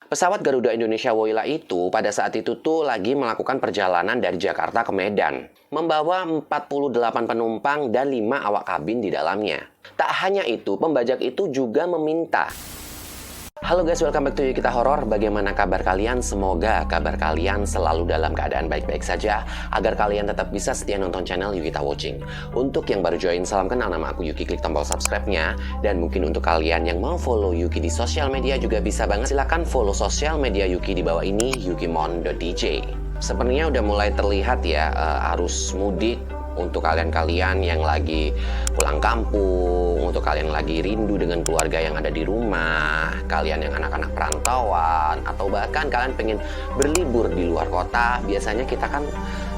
Pesawat Garuda Indonesia Woyla itu pada saat itu tuh lagi melakukan perjalanan dari Jakarta ke Medan, membawa 48 penumpang dan 5 awak kabin di dalamnya. Tak hanya itu, pembajak itu juga meminta. Halo guys, welcome back to Yukita Horror. Bagaimana kabar kalian? Semoga kabar kalian selalu dalam keadaan baik-baik saja, agar kalian tetap bisa setia nonton channel Yukita Watching. Untuk yang baru join, salam kenal, nama aku Yuki, klik tombol subscribe-nya. Dan mungkin untuk kalian yang mau follow Yuki di sosial media juga bisa banget. Silahkan follow sosial media Yuki di bawah ini, yukimon.dj. Sebenarnya udah mulai terlihat ya arus mudik untuk kalian-kalian yang lagi pulang kampung, untuk kalian yang lagi rindu dengan keluarga yang ada di rumah, kalian yang anak-anak perantauan, atau bahkan kalian pengen berlibur di luar kota. Biasanya kita kan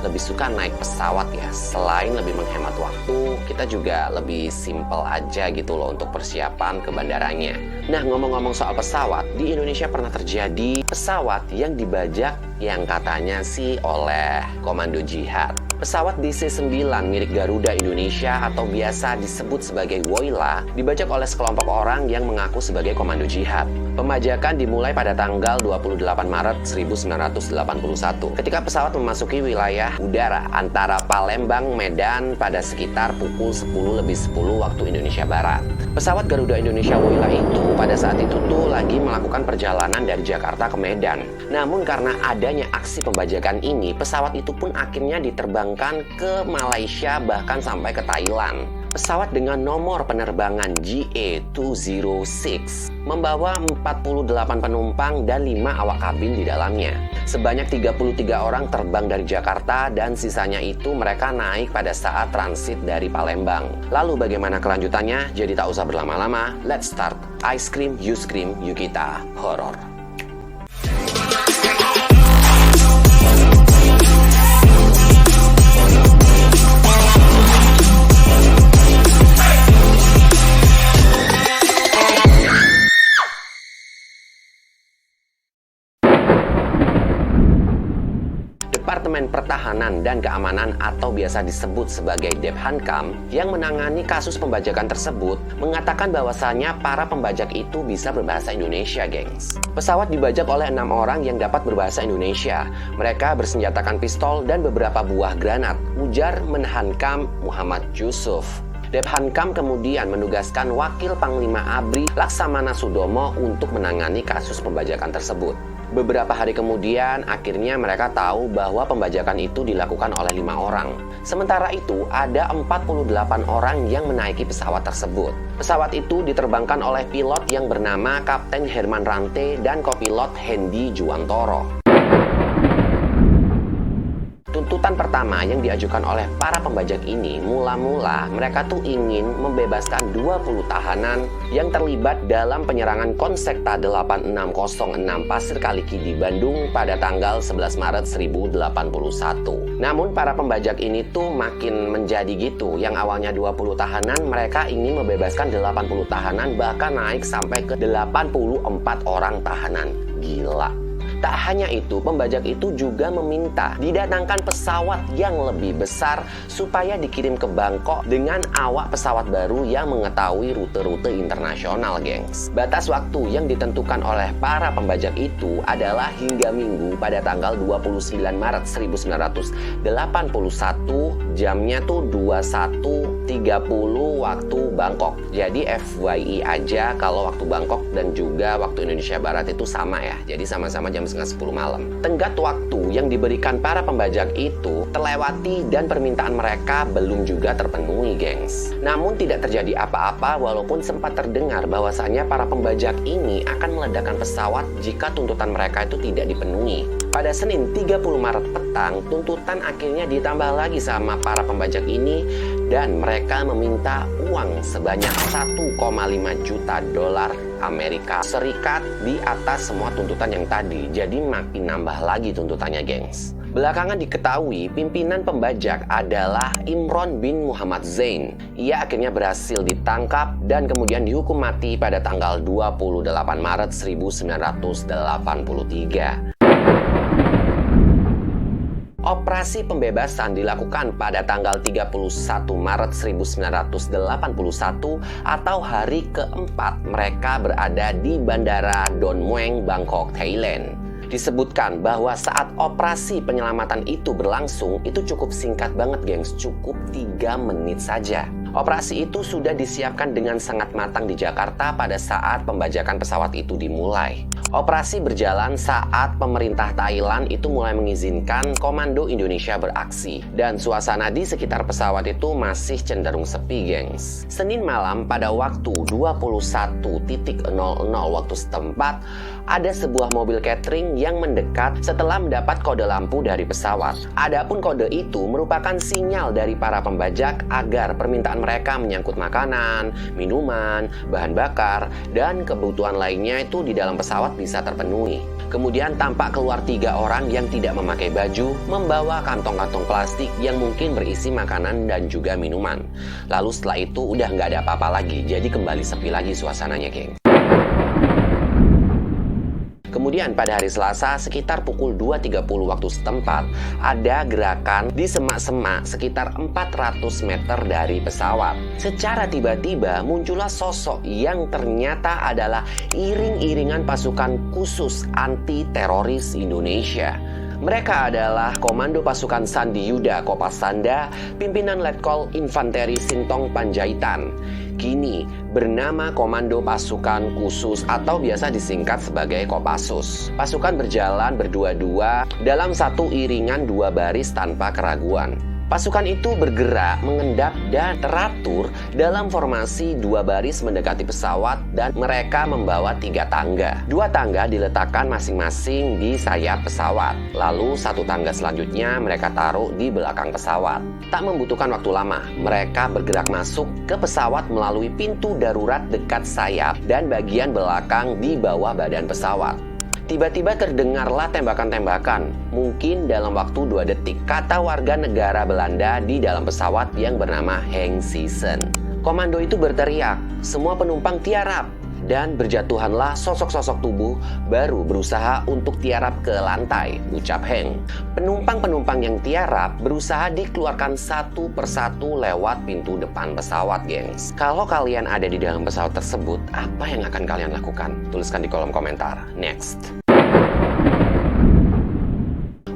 lebih suka naik pesawat ya. Selain lebih menghemat waktu, kita juga lebih simple aja gitu loh untuk persiapan ke bandaranya. Nah, ngomong-ngomong soal pesawat, di Indonesia pernah terjadi pesawat yang dibajak yang katanya sih oleh Komando Jihad. Pesawat DC-9 milik Garuda Indonesia atau biasa disebut sebagai Woyla dibajak oleh sekelompok orang yang mengaku sebagai Komando Jihad. Pembajakan dimulai pada tanggal 28 Maret 1981 ketika pesawat memasuki wilayah udara antara Palembang, Medan pada sekitar pukul 10.10 waktu Indonesia Barat. Pesawat Garuda Indonesia Woyla itu pada saat itu tuh lagi melakukan perjalanan dari Jakarta ke Medan. Namun karena adanya aksi pembajakan ini, pesawat itu pun akhirnya diterbangkan ke Malaysia bahkan sampai ke Thailand. Pesawat dengan nomor penerbangan GA206 membawa 48 penumpang dan 5 awak kabin di dalamnya. Sebanyak 33 orang terbang dari Jakarta dan sisanya itu mereka naik pada saat transit dari Palembang. Lalu bagaimana kelanjutannya? Jadi tak usah berlama-lama, let's start. Ice cream, you scream, Yukita Horror. Departemen Pertahanan dan Keamanan atau biasa disebut sebagai Dephankam yang menangani kasus pembajakan tersebut mengatakan bahwasannya para pembajak itu bisa berbahasa Indonesia, gengs. Pesawat dibajak oleh 6 orang yang dapat berbahasa Indonesia. Mereka bersenjatakan pistol dan beberapa buah granat, ujar Menhankam Muhammad Yusuf. Dephankam kemudian menugaskan Wakil Panglima ABRI Laksamana Sudomo untuk menangani kasus pembajakan tersebut. Beberapa hari kemudian, akhirnya mereka tahu bahwa pembajakan itu dilakukan oleh 5 orang. Sementara itu, ada 48 orang yang menaiki pesawat tersebut. Pesawat itu diterbangkan oleh pilot yang bernama Kapten Herman Rante dan kopilot Hendy Juwantoro. Tuntutan pertama yang diajukan oleh para pembajak ini, mula-mula mereka tuh ingin membebaskan 20 tahanan yang terlibat dalam penyerangan Konsekta 8606 Pasir Kaliki di Bandung pada tanggal 11 Maret 1081. Namun para pembajak ini tuh makin menjadi gitu, yang awalnya 20 tahanan, mereka ingin membebaskan 80 tahanan, bahkan naik sampai ke 84 orang tahanan. Gila. Tak hanya itu, pembajak itu juga meminta didatangkan pesawat yang lebih besar supaya dikirim ke Bangkok dengan awak pesawat baru yang mengetahui rute-rute internasional, gengs. Batas waktu yang ditentukan oleh para pembajak itu adalah hingga Minggu pada tanggal 29 Maret 1981, jamnya tuh 21.30 waktu Bangkok. Jadi FYI aja kalau waktu Bangkok dan juga waktu Indonesia Barat itu sama ya. Jadi sama-sama jam setengah 10 malam. Tenggat waktu yang diberikan para pembajak itu terlewati dan permintaan mereka belum juga terpenuhi, gengs. Namun tidak terjadi apa-apa walaupun sempat terdengar bahwasannya para pembajak ini akan meledakkan pesawat jika tuntutan mereka itu tidak dipenuhi. Pada Senin 30 Maret petang, tuntutan akhirnya ditambah lagi sama para pembajak ini dan mereka meminta uang sebanyak 1,5 juta dolar Amerika Serikat di atas semua tuntutan yang tadi. Jadi makin nambah lagi tuntutannya, gengs. Belakangan diketahui pimpinan pembajak adalah Imron bin Muhammad Zain. Ia akhirnya berhasil ditangkap dan kemudian dihukum mati pada tanggal 28 Maret 1983. Operasi pembebasan dilakukan pada tanggal 31 Maret 1981 atau hari keempat mereka berada di Bandara Don Mueang, Bangkok, Thailand. Disebutkan bahwa saat operasi penyelamatan itu berlangsung, itu cukup singkat banget gengs, cukup 3 menit saja. Operasi itu sudah disiapkan dengan sangat matang di Jakarta pada saat pembajakan pesawat itu dimulai. Operasi berjalan saat pemerintah Thailand itu mulai mengizinkan Komando Indonesia beraksi. Dan suasana di sekitar pesawat itu masih cenderung sepi, gengs. Senin malam pada waktu 21.00 waktu setempat, ada sebuah mobil catering yang mendekat setelah mendapat kode lampu dari pesawat. Adapun kode itu merupakan sinyal dari para pembajak agar permintaan mereka menyangkut makanan, minuman, bahan bakar, dan kebutuhan lainnya itu di dalam pesawat bisa terpenuhi. Kemudian tampak keluar 3 orang yang tidak memakai baju, membawa kantong-kantong plastik yang mungkin berisi makanan dan juga minuman. Lalu setelah itu udah nggak ada apa-apa lagi, jadi kembali sepi lagi suasananya, geng. Kemudian pada hari Selasa sekitar pukul 2.30 waktu setempat, ada gerakan di semak-semak sekitar 400 meter dari pesawat. Secara tiba-tiba muncullah sosok yang ternyata adalah iring-iringan pasukan khusus anti-teroris Indonesia. Mereka adalah Komando Pasukan Sandi Yuda Kopasanda, pimpinan Letkol Infanteri Sintong Panjaitan. Kini bernama Komando Pasukan Khusus atau biasa disingkat sebagai Kopassus. Pasukan berjalan berdua-dua dalam satu iringan 2 baris tanpa keraguan. Pasukan itu bergerak, mengendap, dan teratur dalam formasi 2 baris mendekati pesawat dan mereka membawa 3 tangga. 2 tangga diletakkan masing-masing di sayap pesawat. Lalu 1 tangga selanjutnya mereka taruh di belakang pesawat. Tak membutuhkan waktu lama, mereka bergerak masuk ke pesawat melalui pintu darurat dekat sayap dan bagian belakang di bawah badan pesawat. Tiba-tiba terdengarlah tembakan-tembakan, mungkin dalam waktu 2 detik, kata warga negara Belanda di dalam pesawat yang bernama Henk Siessen. Komando itu berteriak, semua penumpang tiarap, dan berjatuhanlah sosok-sosok tubuh baru berusaha untuk tiarap ke lantai, ucap Henk. Penumpang-penumpang yang tiarap berusaha dikeluarkan satu persatu lewat pintu depan pesawat, gengs. Kalau kalian ada di dalam pesawat tersebut, apa yang akan kalian lakukan? Tuliskan di kolom komentar. Next.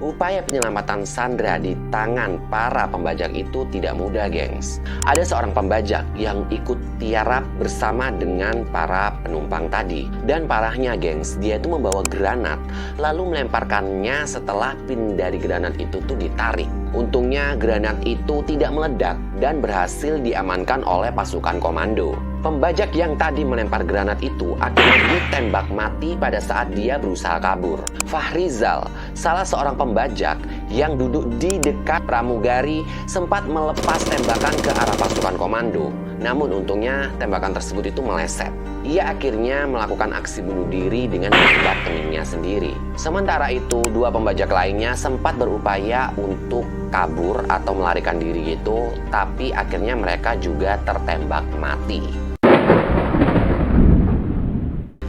Upaya penyelamatan Sandra di tangan para pembajak itu tidak mudah, gengs. Ada seorang pembajak yang ikut tiarap bersama dengan para penumpang tadi. Dan parahnya, gengs, dia itu membawa granat, lalu melemparkannya setelah pin dari granat itu tuh ditarik. Untungnya granat itu tidak meledak dan berhasil diamankan oleh pasukan komando. Pembajak yang tadi melempar granat itu akhirnya ditembak mati pada saat dia berusaha kabur. Fahrizal, salah seorang pembajak yang duduk di dekat pramugari, sempat melepas tembakan ke arah pasukan komando. Namun untungnya tembakan tersebut itu meleset. Ia akhirnya melakukan aksi bunuh diri dengan menembak keningnya sendiri. Sementara itu, 2 pembajak lainnya sempat berupaya untuk kabur atau melarikan diri gitu, tapi akhirnya mereka juga tertembak mati.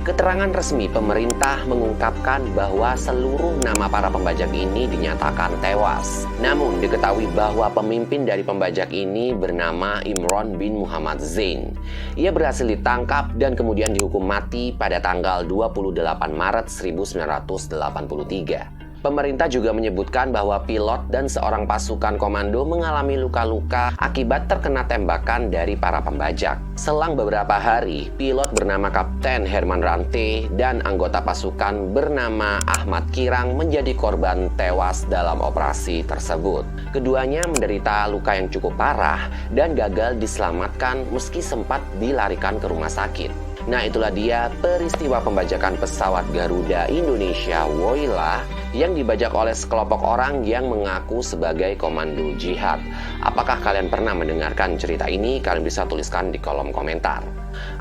Keterangan resmi pemerintah mengungkapkan bahwa seluruh nama para pembajak ini dinyatakan tewas. Namun diketahui bahwa pemimpin dari pembajak ini bernama Imron bin Muhammad Zain. Ia berhasil ditangkap dan kemudian dihukum mati pada tanggal 28 Maret 1983. Pemerintah juga menyebutkan bahwa pilot dan seorang pasukan komando mengalami luka-luka akibat terkena tembakan dari para pembajak. Selang beberapa hari, pilot bernama Kapten Herman Rante dan anggota pasukan bernama Ahmad Kirang menjadi korban tewas dalam operasi tersebut. Keduanya menderita luka yang cukup parah dan gagal diselamatkan meski sempat dilarikan ke rumah sakit. Nah, itulah dia peristiwa pembajakan pesawat Garuda Indonesia Woyla yang dibajak oleh sekelompok orang yang mengaku sebagai komando jihad. Apakah kalian pernah mendengarkan cerita ini? Kalian bisa tuliskan di kolom komentar.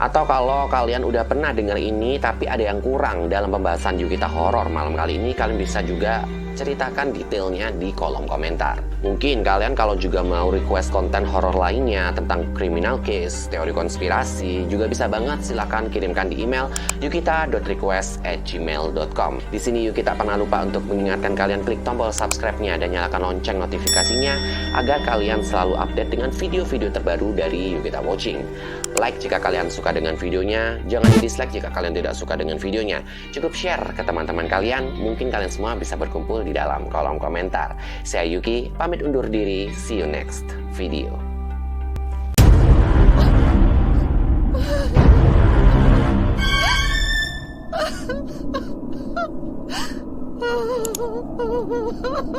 Atau kalau kalian udah pernah dengar ini tapi ada yang kurang dalam pembahasan Yukita Horor malam kali ini, kalian bisa juga ceritakan detailnya di kolom komentar. Mungkin kalian kalau juga mau request konten horor lainnya tentang criminal case, teori konspirasi, juga bisa banget silakan kirimkan di email yukita.request@gmail.com. Di sini Yukita pernah lupa untuk untuk mengingatkan kalian klik tombol subscribe-nya dan nyalakan lonceng notifikasinya agar kalian selalu update dengan video-video terbaru dari Yogita Watching. Like jika kalian suka dengan videonya, jangan di dislike jika kalian tidak suka dengan videonya. Cukup share ke teman-teman kalian, mungkin kalian semua bisa berkumpul di dalam kolom komentar. Saya Yuki, pamit undur diri, see you next video.